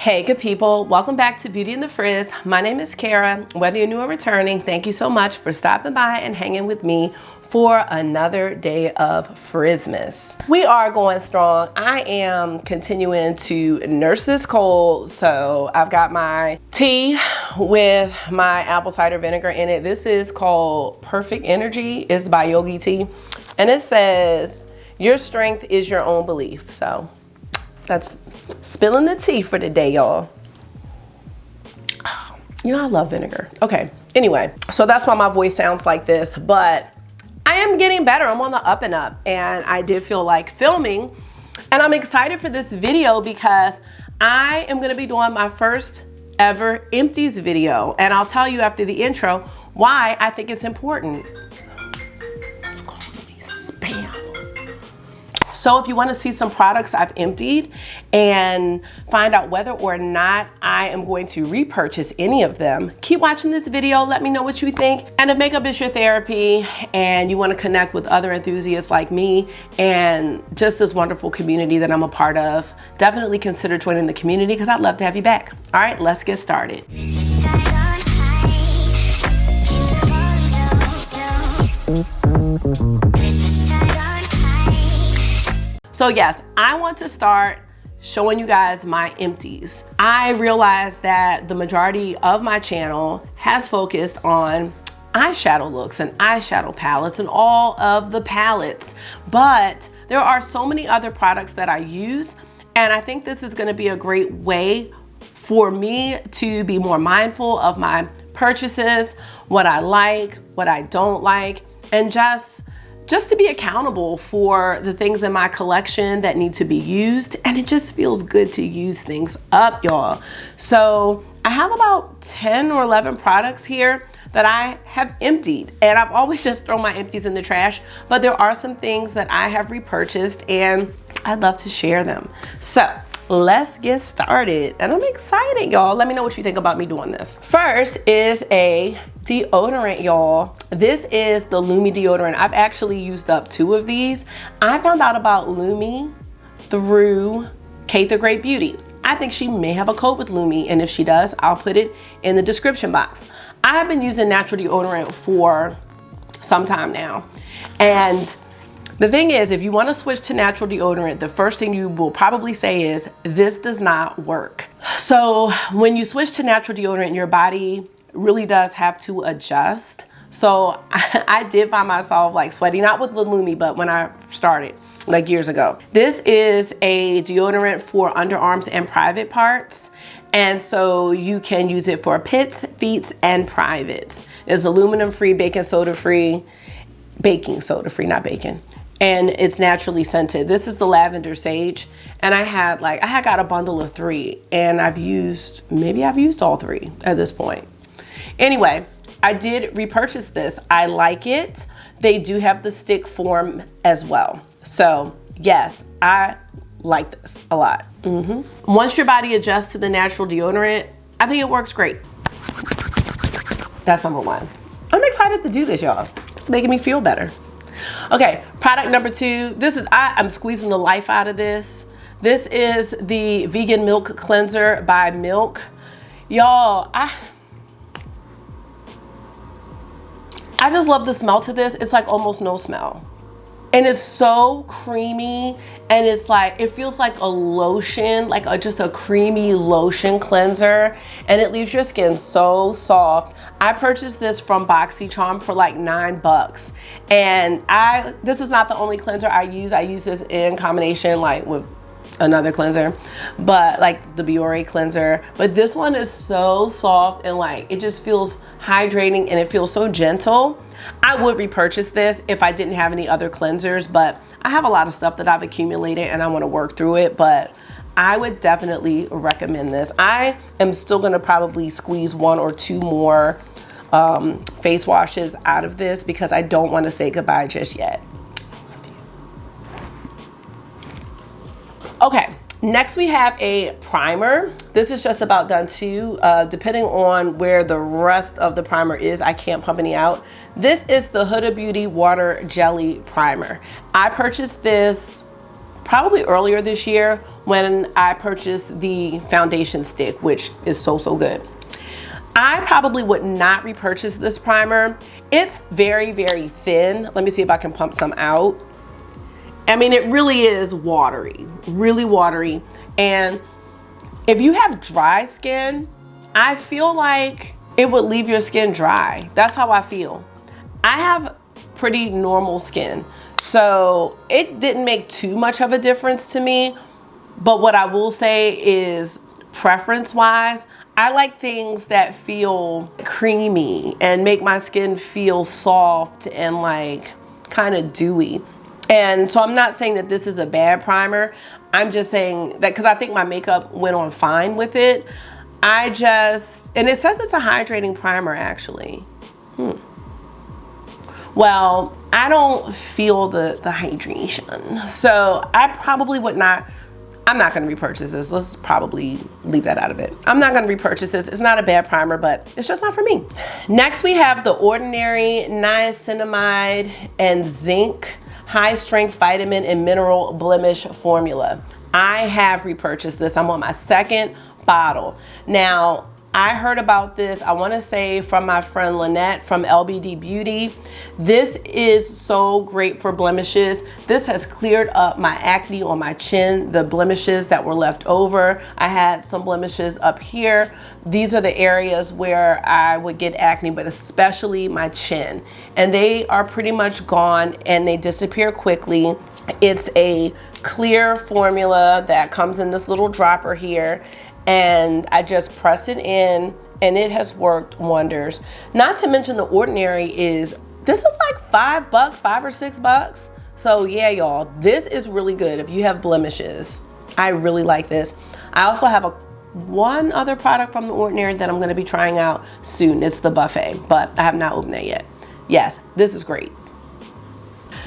Hey good people, welcome back to Beauty and the Frizz. My name is Kara. Whether you're new or returning, thank you so much for stopping by and hanging with me for another day of Frizzmas. We are going strong. I am continuing to nurse this cold, so I've got my tea with my apple cider vinegar in it. This is called Perfect Energy. It's by Yogi Tea, and it says your strength is your own belief. So that's spilling the tea for today, y'all. You know I love vinegar. Okay, anyway, so that's why my voice sounds like this, but I am getting better. I'm on the up and up, and I did feel like filming, and I'm excited for this video because I am gonna be doing my first ever Empties video, and I'll tell you after the intro why I think it's important. It's calling me spam. So if you want to see some products I've emptied and find out whether or not I am going to repurchase any of them, keep watching this video. Let me know what you think. And if makeup is your therapy and you want to connect with other enthusiasts like me and just this wonderful community that I'm a part of, definitely consider joining the community because I'd love to have you back. All right, let's get started. So yes, I want to start showing you guys my empties. I realized that the majority of my channel has focused on eyeshadow looks and eyeshadow palettes and all of the palettes, but there are so many other products that I use, and I think this is going to be a great way for me to be more mindful of my purchases, what I like, what I don't like, and just to be accountable for the things in my collection that need to be used. And it just feels good to use things up, y'all. So I have about 10 or 11 products here that I have emptied, and I've always just thrown my empties in the trash, but there are some things that I have repurchased and I'd love to share them. So let's get started, and I'm excited, y'all. Let me know what you think about me doing this. First is a deodorant, y'all. This is the Lumi Deodorant. I've actually used up 2 of these. I found out about Lumi through Kate the Great Beauty. I think she may have a code with Lumi, and if she does, I'll put it in the description box. I have been using natural deodorant for some time now, and the thing is, if you want to switch to natural deodorant, the first thing you will probably say is, this does not work. So when you switch to natural deodorant, your body really does have to adjust. So I did find myself like sweaty, not with the Lumi, but when I started like years ago. This is a deodorant for underarms and private parts. And so you can use it for pits, feet, and privates. It's aluminum free, baking soda free, not bacon. And it's naturally scented. This is the lavender sage, and I had got a bundle of 3, and maybe I've used all 3 at this point. Anyway, I did repurchase this. I like it. They do have the stick form as well. So yes, I like this a lot. Once your body adjusts to the natural deodorant, I think it works great. That's number 1. I'm excited to do this, y'all. It's making me feel better. Okay, product number 2. I'm squeezing the life out of this. This is the vegan milk cleanser by Milk. Y'all, I just love the smell to this. It's like almost no smell. And it's so creamy, and it's like, it feels like a lotion, like just a creamy lotion cleanser, and it leaves your skin so soft. I purchased this from BoxyCharm for like $9, and this is not the only cleanser I use. I use this in combination like with another cleanser, but like the Biore cleanser, but this one is so soft and like it just feels hydrating, and it feels so gentle. I would repurchase this if I didn't have any other cleansers, but I have a lot of stuff that I've accumulated and I want to work through it, but I would definitely recommend this. I am still going to probably squeeze 1 or 2 more face washes out of this because I don't want to say goodbye just yet. Okay, next we have a primer. This is just about done too. Depending on where the rest of the primer is, I can't pump any out. This is the Huda Beauty Water Jelly Primer. I purchased this probably earlier this year when I purchased the foundation stick, which is so good. I probably would not repurchase this primer. It's very thin. Let me see if I can pump some out. I mean, it really is watery, really watery. And if you have dry skin, I feel like it would leave your skin dry. That's how I feel. I have pretty normal skin, so it didn't make too much of a difference to me. But what I will say is, preference-wise, I like things that feel creamy and make my skin feel soft and like kind of dewy. And so I'm not saying that this is a bad primer. I'm just saying that because I think my makeup went on fine with it. And it says it's a hydrating primer actually. Well, I don't feel the hydration. So I probably would not, I'm not gonna repurchase this. Let's probably leave that out of it. I'm not gonna repurchase this. It's not a bad primer, but it's just not for me. Next we have the Ordinary Niacinamide and Zinc High Strength Vitamin and Mineral Blemish Formula. I have repurchased this. I'm on my second bottle. Now, I heard about this, I wanna say from my friend Lynette from LBD Beauty. This is so great for blemishes. This has cleared up my acne on my chin, the blemishes that were left over. I had some blemishes up here. These are the areas where I would get acne, but especially my chin. And they are pretty much gone and they disappear quickly. It's a clear formula that comes in this little dropper here. And I just press it in and it has worked wonders. Not to mention the Ordinary this is like $5, $5 or $6. So yeah, y'all, this is really good if you have blemishes. I really like this. I also have one other product from the Ordinary that I'm gonna be trying out soon. It's the Buffet, but I have not opened that yet. Yes, this is great.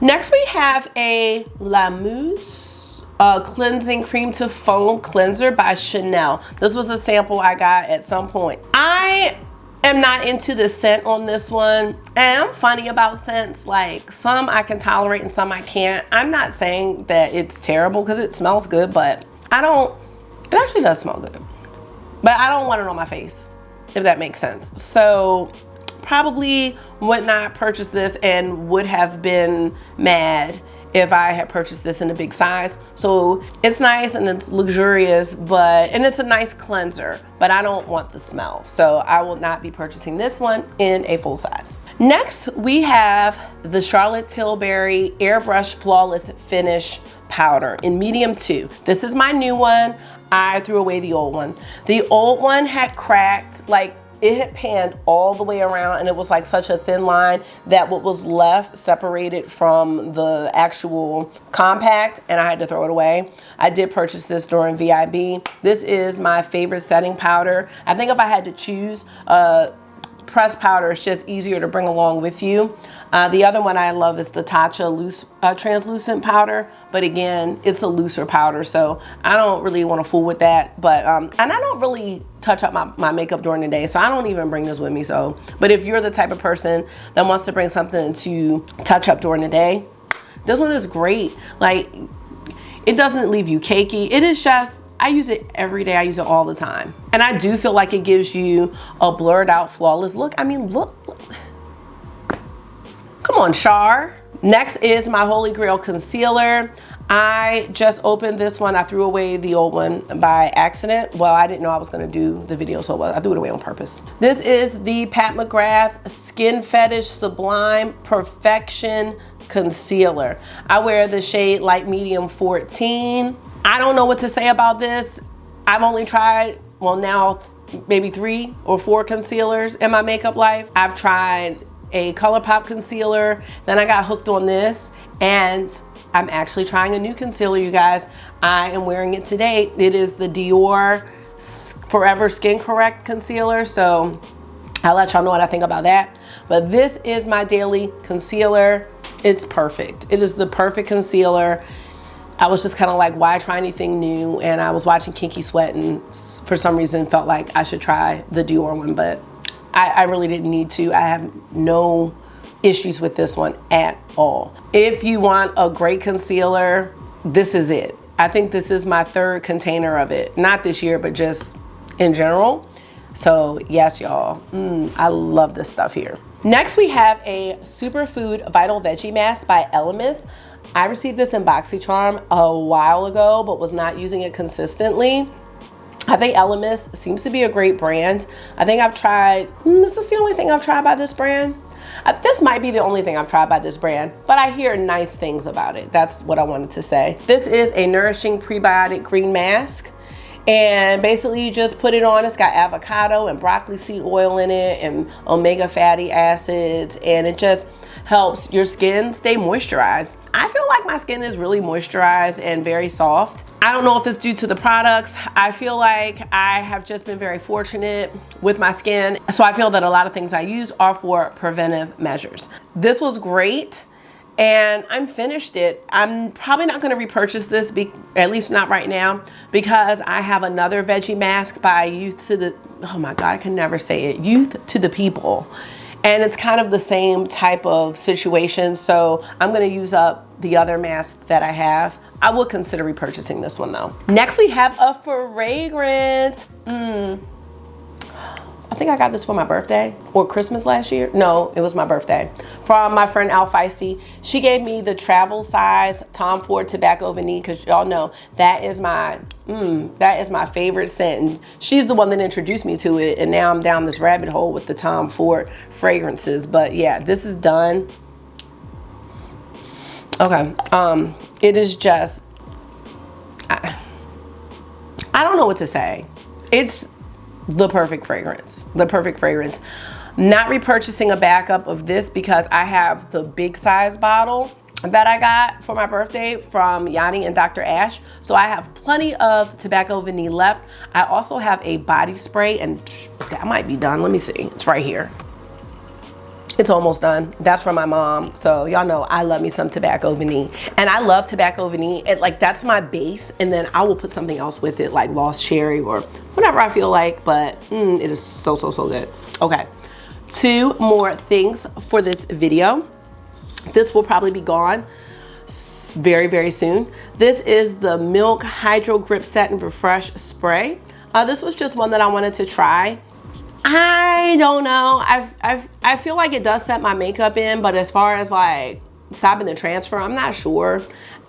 Next we have a Elemis cleansing cream to foam cleanser by Chanel. This was a sample I got at some point. I am not into the scent on this one, and I'm funny about scents. Like, some I can tolerate and some I can't. I'm not saying that it's terrible because it smells good, but it actually does smell good, but I don't want it on my face, if that makes sense. So probably would not purchase this and would have been mad if I had purchased this in a big size. So it's nice and it's luxurious, and it's a nice cleanser, but I don't want the smell. So I will not be purchasing this one in a full size. Next, we have the Charlotte Tilbury Airbrush Flawless Finish Powder in medium 2. This is my new one. I threw away the old one. The old one had cracked, like, it had panned all the way around and it was like such a thin line that what was left separated from the actual compact and I had to throw it away. I did purchase this during VIB. This is my favorite setting powder. I think if I had to choose, pressed powder is just easier to bring along with you. The other one I love is the Tarte loose translucent powder, but again, it's a looser powder, so I don't really want to fool with that. But and I don't really touch up my makeup during the day, so I don't even bring this with me. So, but if you're the type of person that wants to bring something to touch up during the day, this one is great. Like, it doesn't leave you cakey. It is just, I use it every day. I use it all the time. And I do feel like it gives you a blurred out, flawless look. I mean, look. Come on, Char. Next is my Holy Grail Concealer. I just opened this one. I threw away the old one by accident. Well, I didn't know I was gonna do the video, so I threw it away on purpose. This is the Pat McGrath Skin Fetish Sublime Perfection Concealer. I wear the shade Light Medium 14. I don't know what to say about this. I've only tried, well, now maybe 3 or 4 concealers in my makeup life. I've tried a ColourPop concealer, then I got hooked on this, and I'm actually trying a new concealer, you guys. I am wearing it today. It is the Dior Forever Skin Correct Concealer, so I'll let y'all know what I think about that. But this is my daily concealer. It's perfect. It is the perfect concealer. I was just kind of like, why try anything new? And I was watching Kinky Sweat and for some reason felt like I should try the Dior one, but I really didn't need to. I have no issues with this one at all. If you want a great concealer, this is it. I think this is my third container of it. Not this year, but just in general. So yes, y'all, I love this stuff here. Next, we have a Superfood Vital Veggie Mask by Elemis. I received this in BoxyCharm a while ago, but was not using it consistently. I think Elemis seems to be a great brand. I think I've tried, this is the only thing I've tried by this brand. This might be the only thing I've tried by this brand, but I hear nice things about it. That's what I wanted to say. This is a nourishing prebiotic green mask. And basically you just put it on. It's got avocado and broccoli seed oil in it and omega fatty acids, and it just helps your skin stay moisturized. I feel like my skin is really moisturized and very soft. I don't know if it's due to the products. I feel like I have just been very fortunate with my skin. So I feel that a lot of things I use are for preventive measures. This was great. And I'm finished it. I'm probably not gonna repurchase this, at least not right now, because I have another veggie mask by Youth to the, oh my God, I can never say it, Youth to the People. And it's kind of the same type of situation. So I'm gonna use up the other mask that I have. I will consider repurchasing this one though. Next we have a fragrance. I think I got this for my birthday or Christmas last year. No, it was my birthday. From my friend Al Feisty. She gave me the travel size Tom Ford Tobacco Vanille, because y'all know that is my favorite scent. And she's the one that introduced me to it. And now I'm down this rabbit hole with the Tom Ford fragrances. But yeah, this is done. Okay, it is just, I don't know what to say. It's the perfect fragrance, the perfect fragrance. Not repurchasing a backup of this because I have the big size bottle that I got for my birthday from Yanni and Dr. Ash. So I have plenty of Tobacco Vanille left. I also have a body spray, and that might be done. Let me see, it's right here. It's almost done. That's from my mom. So y'all know I love me some Tobacco Vanille. And I love Tobacco Vanille. Like that's my base. And then I will put something else with it, like Lost Cherry or whatever I feel like. But it is so, so, so good. Okay, 2 more things for this video. This will probably be gone very, very soon. This is the Milk Hydro Grip Set and Refresh Spray. This was just one that I wanted to try. I don't know. I feel like it does set my makeup in, but as far as like stopping the transfer, I'm not sure.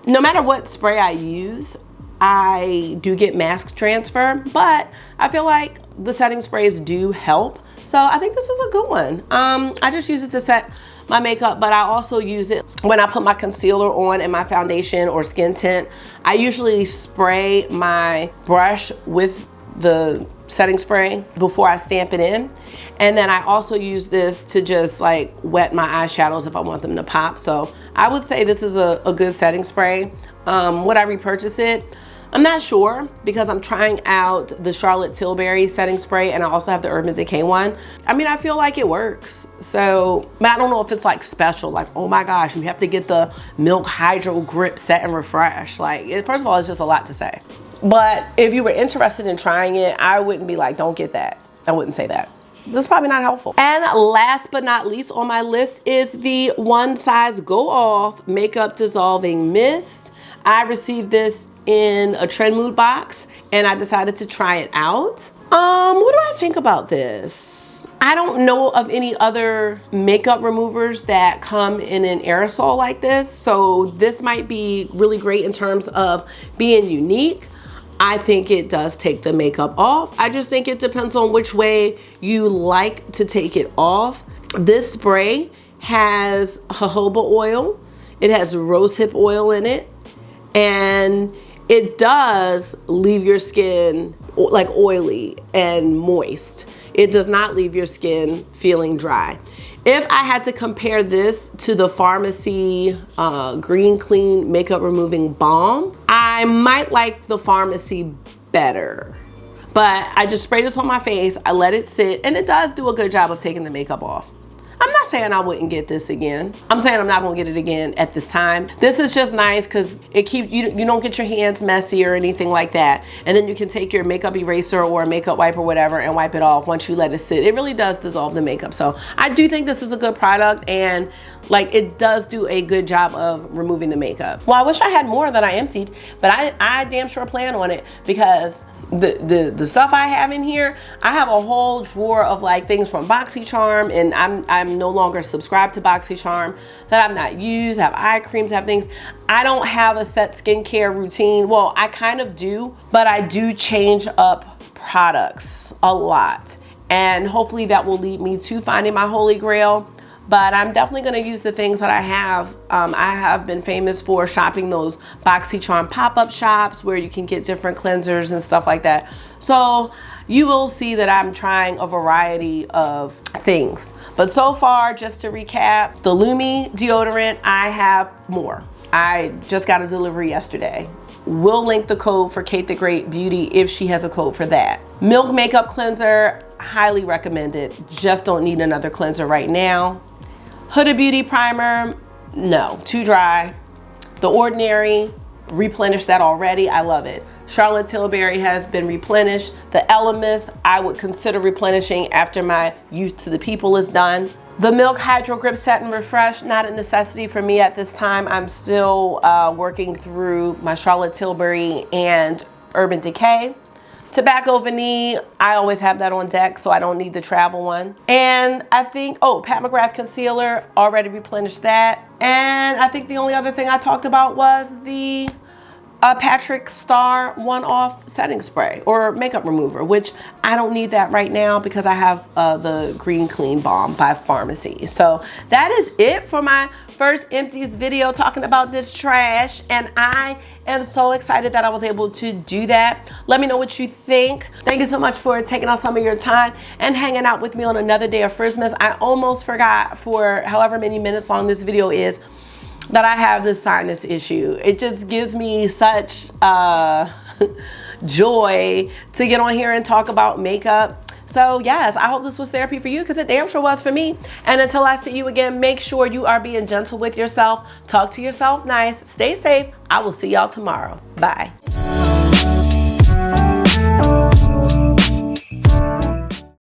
No matter what spray I use, I do get mask transfer, but I feel like the setting sprays do help. So I think this is a good one. I just use it to set my makeup, but I also use it when I put my concealer on and my foundation or skin tint. I usually spray my brush with the setting spray before I stamp it in. And then I also use this to just like wet my eyeshadows if I want them to pop. So I would say this is a good setting spray. Would I repurchase it? I'm not sure, because I'm trying out the Charlotte Tilbury setting spray and I also have the Urban Decay one. I mean, I feel like it works. So, but I don't know if it's like special, like, oh my gosh, you have to get the Milk Hydro Grip Set and Refresh. Like, first of all, it's just a lot to say. But if you were interested in trying it, I wouldn't be like, don't get that. I wouldn't say that. This is probably not helpful. And last but not least on my list is the One Size Go Off Makeup Dissolving Mist. I received this in a Trend Mood box and I decided to try it out. What do I think about this? I don't know of any other makeup removers that come in an aerosol like this. So this might be really great in terms of being unique. I think it does take the makeup off. I just think it depends on which way you like to take it off. This spray has jojoba oil. It has rosehip oil in it. And it does leave your skin like oily and moist. It does not leave your skin feeling dry. If I had to compare this to the Pharmacy Green Clean Makeup Removing Balm, I might like the Pharmacy better. But I just sprayed this on my face, I let it sit, and it does do a good job of taking the makeup off. I'm not saying I wouldn't get this again. I'm saying I'm not gonna get it again at this time. This is just nice because it keeps you don't get your hands messy or anything like that. And then you can take your makeup eraser or a makeup wipe or whatever and wipe it off once you let it sit. It really does dissolve the makeup. So I do think this is a good product, and like it does do a good job of removing the makeup. Well, I wish I had more that I emptied, but I damn sure plan on it, because the stuff I have in here, I have a whole drawer of like things from BoxyCharm, and I'm no longer subscribed to BoxyCharm that I've not used. I have eye creams, I have things. I don't have a set skincare routine. Well, I kind of do, but I do change up products a lot, and hopefully that will lead me to finding my holy grail. But I'm definitely gonna use the things that I have. I have been famous for shopping those BoxyCharm pop-up shops where you can get different cleansers and stuff like that. So you will see that I'm trying a variety of things. But so far, just to recap, the Lumi deodorant, I have more. I just got a delivery yesterday. We'll link the code for Kate the Great Beauty if she has a code for that. Milk makeup cleanser, highly recommended. Just don't need another cleanser right now. Huda Beauty primer, no, too dry. The Ordinary, replenished that already, I love it. Charlotte Tilbury has been replenished. The Elemis, I would consider replenishing after my Youth to the People is done. The Milk Hydro Grip Set and Refresh, not a necessity for me at this time. I'm still working through my Charlotte Tilbury and Urban Decay. Tobacco Vanille, I always have that on deck, so I don't need the travel one. And I think, oh, Pat McGrath Concealer, already replenished that. And I think the only other thing I talked about was the Patrick Star one-off setting spray or makeup remover, which I don't need that right now because I have the Green Clean Balm by Pharmacy. So that is it for my first Empties video talking about this trash, and I am so excited that I was able to do that. Let me know what you think. Thank you so much for taking out some of your time and hanging out with me on another day of Frizzmas. I almost forgot, for however many minutes long this video is, that I have this sinus issue. It just gives me such joy to get on here and talk about makeup. So yes, I hope this was therapy for you, because it damn sure was for me. And until I see you again, make sure you are being gentle with yourself. Talk to yourself nice. Stay safe. I will see y'all tomorrow. Bye.